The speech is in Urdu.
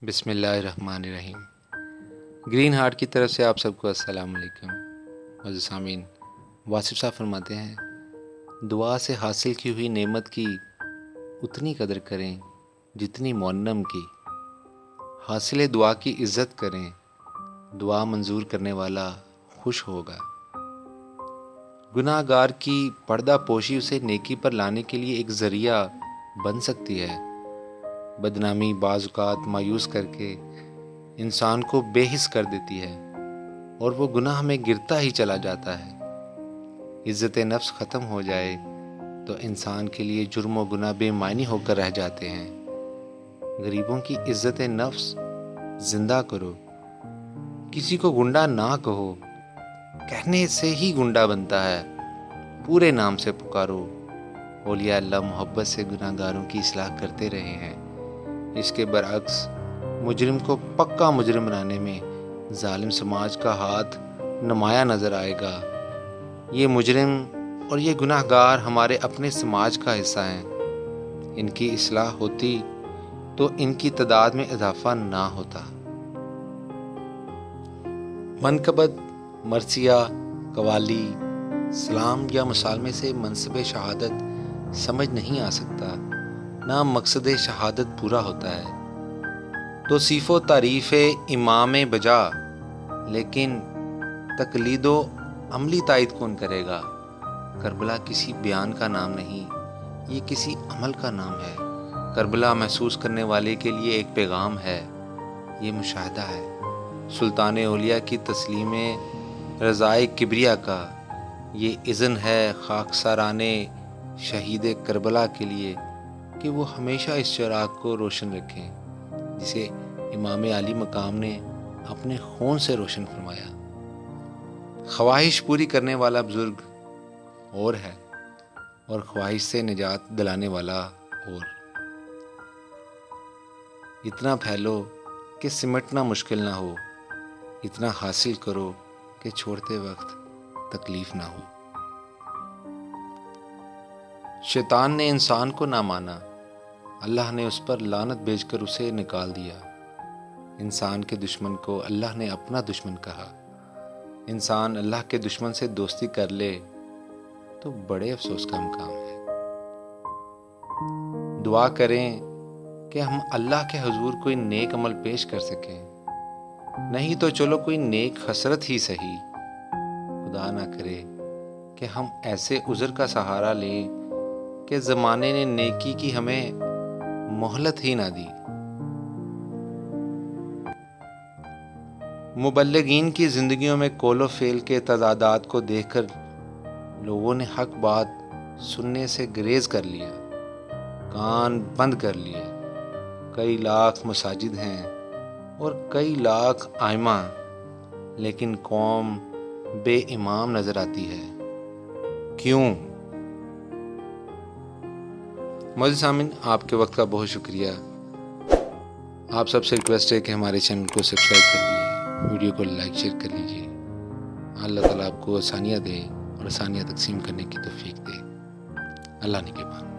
بسم اللہ الرحمن الرحیم۔ گرین ہارٹ کی طرف سے آپ سب کو السلام علیکم۔ معزز سامعین، واصف صاحب فرماتے ہیں، دعا سے حاصل کی ہوئی نعمت کی اتنی قدر کریں جتنی مونم کی، حاصل دعا کی عزت کریں، دعا منظور کرنے والا خوش ہوگا۔ گناہ گار کی پردہ پوشی اسے نیکی پر لانے کے لیے ایک ذریعہ بن سکتی ہے۔ بدنامی بعض اوقات مایوس کر کے انسان کو بے حس کر دیتی ہے اور وہ گناہ میں گرتا ہی چلا جاتا ہے۔ عزت نفس ختم ہو جائے تو انسان کے لیے جرم و گناہ بے معنی ہو کر رہ جاتے ہیں۔ غریبوں کی عزت نفس زندہ کرو، کسی کو گنڈا نہ کہو، کہنے سے ہی گنڈا بنتا ہے، پورے نام سے پکارو۔ اولیاء اللہ محبت سے گناہ گاروں کی اصلاح کرتے رہے ہیں۔ اس کے برعکس مجرم کو پکا مجرم بنانے میں ظالم سماج کا ہاتھ نمایاں نظر آئے گا۔ یہ مجرم اور یہ گناہ گار ہمارے اپنے سماج کا حصہ ہیں۔ ان کی اصلاح ہوتی تو ان کی تعداد میں اضافہ نہ ہوتا۔ منقبت، مرثیہ، قوالی، سلام یا مسالمے سے منصب شہادت سمجھ نہیں آ سکتا، نہ مقصد شہادت پورا ہوتا ہے۔ توصیف و تعریف امام بجا، لیکن تقلید و عملی تائید کون کرے گا؟ کربلا کسی بیان کا نام نہیں، یہ کسی عمل کا نام ہے۔ کربلا محسوس کرنے والے کے لیے ایک پیغام ہے، یہ مشاہدہ ہے۔ سلطان اولیاء کی تسلیم رضائے کبریا کا یہ اذن ہے خاکساران شہید کربلا کے لیے کہ وہ ہمیشہ اس چراغ کو روشن رکھیں جسے امام عالی مقام نے اپنے خون سے روشن فرمایا۔ خواہش پوری کرنے والا بزرگ اور ہے اور خواہش سے نجات دلانے والا اور۔ اتنا پھیلو کہ سمٹنا مشکل نہ ہو، اتنا حاصل کرو کہ چھوڑتے وقت تکلیف نہ ہو۔ شیطان نے انسان کو نہ مانا، اللہ نے اس پر لعنت بھیج کر اسے نکال دیا۔ انسان کے دشمن کو اللہ نے اپنا دشمن کہا۔ انسان اللہ کے دشمن سے دوستی کر لے تو بڑے افسوس کا مقام ہے۔ دعا کریں کہ ہم اللہ کے حضور کوئی نیک عمل پیش کر سکیں، نہیں تو چلو کوئی نیک حسرت ہی سہی۔ خدا نہ کرے کہ ہم ایسے عذر کا سہارا لیں کہ زمانے نے نیکی کی ہمیں مہلت ہی نہ دی۔ مبلغین کی زندگیوں میں قول و فعل کے تضادات کو دیکھ کر لوگوں نے حق بات سننے سے گریز کر لیا، کان بند کر لیے۔ کئی لاکھ مساجد ہیں اور کئی لاکھ ائمہ، لیکن قوم بے امام نظر آتی ہے۔ کیوں؟ معزز سامعین، آپ کے وقت کا بہت شکریہ۔ آپ سب سے ریکویسٹ ہے کہ ہمارے چینل کو سبسکرائب کر لیجیے، ویڈیو کو لائک شیئر کر لیجیے۔ اللہ تعالیٰ آپ کو آسانیاں دے اور آسانیاں تقسیم کرنے کی توفیق دے۔ اللہ نگہبان۔